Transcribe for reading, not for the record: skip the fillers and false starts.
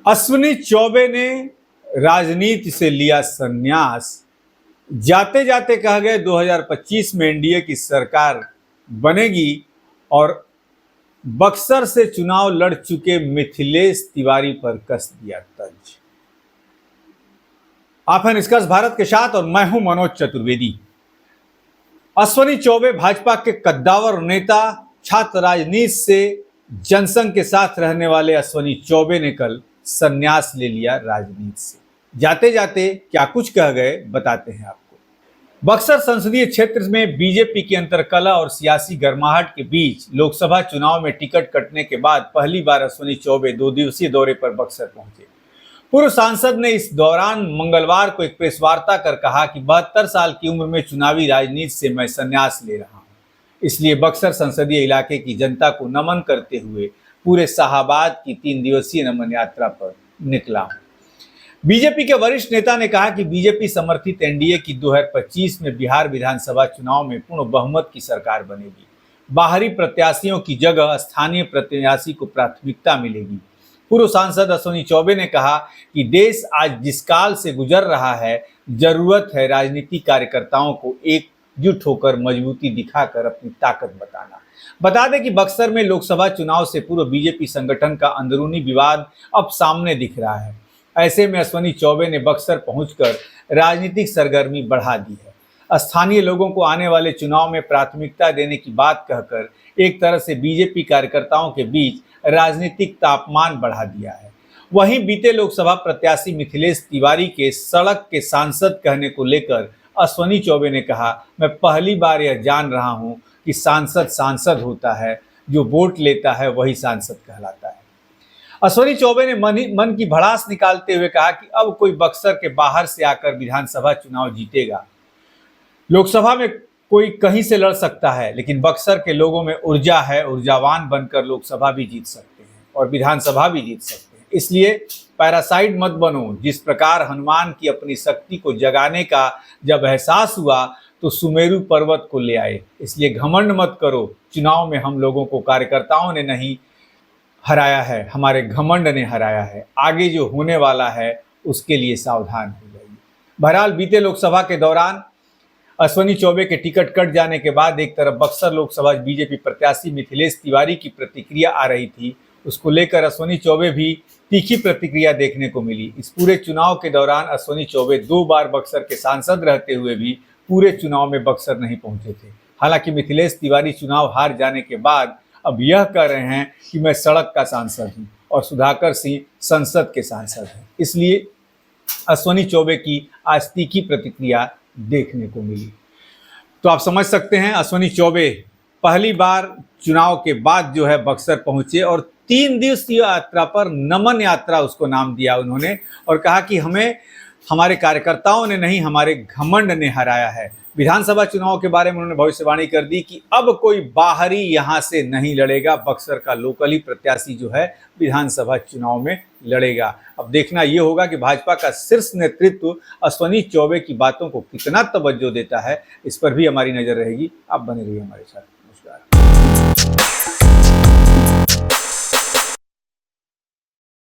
अश्विनी चौबे ने राजनीति से लिया संन्यास। जाते जाते कह गए 2025 में एनडीए की सरकार बनेगी और बक्सर से चुनाव लड़ चुके मिथिलेश तिवारी पर कस दिया तंज। आप हैं निष्कर्ष भारत के साथ और मैं हूं मनोज चतुर्वेदी। अश्विनी चौबे भाजपा के कद्दावर नेता, छात्र राजनीति से जनसंघ के साथ रहने वाले अश्विनी चौबे ने कल संन्यास ले लिया राजनीति से। जाते जाते क्या कुछ कह गए बताते हैं आपको। बक्सर संसदीय क्षेत्र में बीजेपी की अंतरकलह और सियासी गर्माहट के बीच लोकसभा चुनाव में टिकट कटने के बाद पहली बार अश्विनी चौबे 2 दिवसीय दौरे पर बक्सर पहुंचे। पूर्व सांसद ने इस दौरान मंगलवार को एक प्रेस वार्ता कर कहा कि 72 साल की उम्र में चुनावी राजनीति से मैं संन्यास ले रहा हूं, इसलिए बक्सर संसदीय इलाके की जनता को नमन करते हुए पूरे शाहाबाद की 3 दिवसीय नमन यात्रा पर निकला हूं। बीजेपी के वरिष्ठ नेता ने कहा कि बीजेपी समर्थित एनडीए की 2025 में बिहार विधानसभा चुनाव में पूर्ण बहुमत की सरकार बनेगी। बाहरी प्रत्याशियों की जगह स्थानीय प्रत्याशी को प्राथमिकता मिलेगी। पूर्व सांसद अश्विनी चौबे ने कहा कि देश आज जिस काल से गुजर रहा है, जरूरत है राजनीतिक कार्यकर्ताओं को एकजुट होकर मजबूती दिखाकर अपनी ताकत बताना। बता दें कि बक्सर में लोकसभा चुनाव से पूर्व बीजेपी संगठन का अंदरूनी विवाद अब सामने दिख रहा है। ऐसे में अश्विनी चौबे ने बक्सर पहुंचकर राजनीतिक सरगर्मी बढ़ा दी है। स्थानीय लोगों को आने वाले चुनाव में प्राथमिकता देने की बात कहकर एक तरह से बीजेपी कार्यकर्ताओं के बीच राजनीतिक तापमान बढ़ा दिया है। वहीं बीते लोकसभा प्रत्याशी मिथिलेश तिवारी के सड़क के सांसद कहने को लेकर अश्विनी चौबे ने कहा, मैं पहली बार यह जान रहा हूं कि सांसद सांसद होता है, जो वोट लेता है वही सांसद कहलाता है। अश्विनी चौबे ने मन की भड़ास निकालते हुए कहा कि अब कोई बक्सर के बाहर से आकर विधानसभा चुनाव जीतेगा। लोकसभा में कोई कहीं से लड़ सकता है, लेकिन बक्सर के लोगों में ऊर्जा है, ऊर्जावान बनकर लोकसभा भी जीत सकते हैं और विधानसभा भी जीत सकते हैं। इसलिए पैरासाइट मत बनो। जिस प्रकार हनुमान की अपनी शक्ति को जगाने का जब एहसास हुआ तो सुमेरु पर्वत को ले आए। इसलिए घमंड मत करो। चुनाव में हम लोगों को कार्यकर्ताओं ने नहीं हराया है, हमारे घमंड ने हराया है। आगे जो होने वाला है उसके लिए सावधान हो जाइए। बहरहाल बीते लोकसभा के दौरान अश्विनी चौबे के टिकट कट जाने के बाद एक तरफ बक्सर लोकसभा बीजेपी प्रत्याशी मिथिलेश तिवारी की प्रतिक्रिया आ रही थी, उसको लेकर अश्विनी चौबे भी तीखी प्रतिक्रिया देखने को मिली। इस पूरे चुनाव के दौरान अश्विनी चौबे 2 बार बक्सर के सांसद रहते हुए भी पूरे चुनाव में बक्सर नहीं पहुंचे थे। हालांकि मिथिलेश तिवारी चुनाव हार जाने के बाद अब यह कह रहे हैं कि मैं सड़क का सांसद हूं और सुधाकर सिंह संसद के सांसद हैं। इसलिए अश्विनी चौबे की आज तीखी प्रतिक्रिया देखने को मिली। तो आप समझ सकते हैं, अश्विनी चौबे पहली बार चुनाव के बाद जो है बक्सर पहुंचे और 3 दिवसीय यात्रा पर नमन यात्रा उसको नाम दिया उन्होंने और कहा कि हमें हमारे कार्यकर्ताओं ने नहीं, हमारे घमंड ने हराया है। विधानसभा चुनाव के बारे में उन्होंने भविष्यवाणी कर दी कि अब कोई बाहरी यहां से नहीं लड़ेगा, बक्सर का लोकली प्रत्याशी जो है विधानसभा चुनाव में लड़ेगा। अब देखना यह होगा कि भाजपा का शीर्ष नेतृत्व अश्विनी चौबे की बातों को कितना तवज्जो देता है, इस पर भी हमारी नजर रहेगी। आप बने रहिए हमारे साथ।